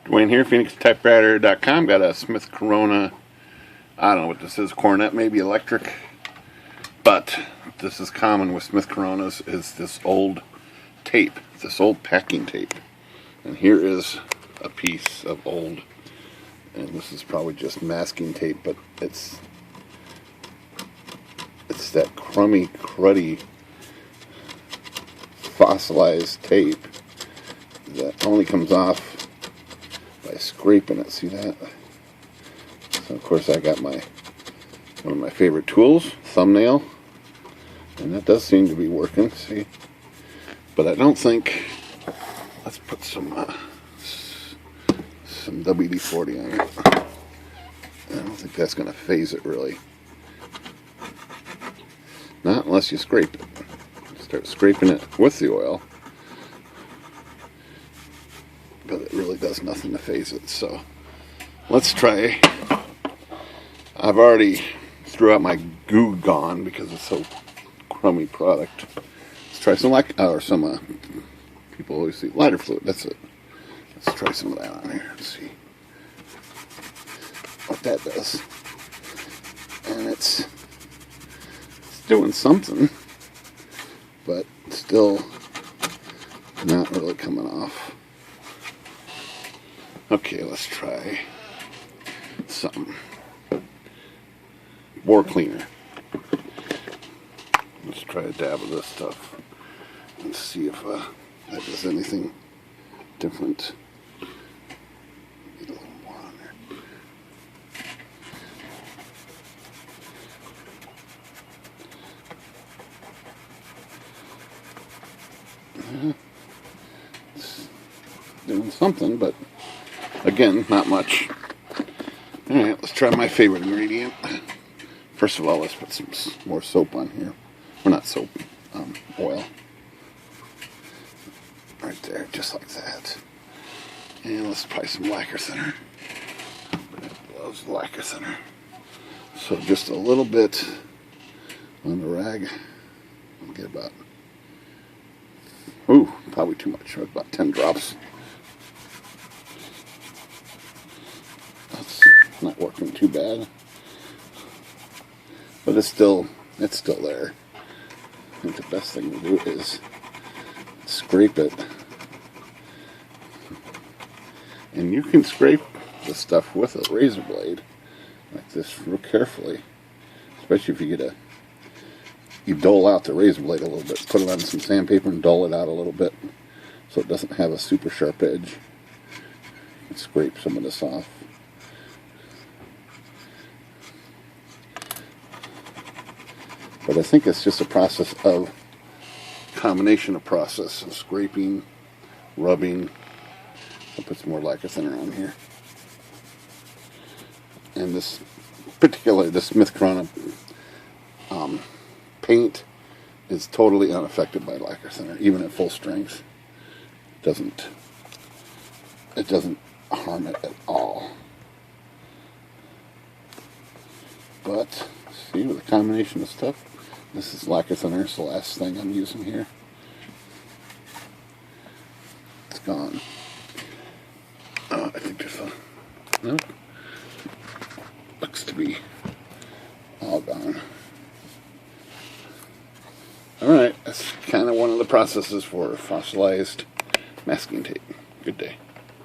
Dwayne here, PhoenixTypewriter.com. Got a Smith Corona, I don't know what this is, cornet, maybe electric. But this is common with Smith Coronas, is this old tape, this old packing tape. And here is a piece of old, and this is probably just masking tape, but it's that crummy, cruddy, fossilized tape that only comes off by scraping it. See that? So of course I got one of my favorite tools, thumbnail, and that does seem to be working. See, but I don't think. Let's put some WD-40 on it. I don't think that's going to phase it really. Not unless you scrape it. Start scraping it with the oil. But it really does nothing to phase it. So let's try. I've already threw out my Goo Gone because it's so crummy product. Let's try some people always see lighter fluid. That's it. Let's try some of that on here and see what that does. And it's doing something, but still not really coming off. Okay, let's try some bore cleaner. Let's try a dab of this stuff and see if that does anything different. Get a little more on there. It's doing something, but again, not much. Alright, let's try my favorite ingredient. First of all, let's put some more soap on here. Well, not soap, oil. Right there, just like that. And let's apply some lacquer thinner. Loves lacquer thinner. So just a little bit on the rag. I'll get about, probably too much. About 10 drops. That's not working too bad. But it's still there. I think the best thing to do is scrape it. And you can scrape the stuff with a razor blade like this real carefully. Especially if you dole out the razor blade a little bit. Put it on some sandpaper and dole it out a little bit so it doesn't have a super sharp edge. And scrape some of this off. But I think it's just a combination of process of scraping, rubbing. I'll put some more lacquer thinner on here. And this Smith Corona paint is totally unaffected by lacquer thinner, even at full strength. It doesn't harm it at all. But see, with a combination of stuff, this is lacquer thinner. It's the last thing I'm using here. It's gone. I think there's no. Looks to be all gone. Alright, that's kind of one of the processes for fossilized masking tape. Good day.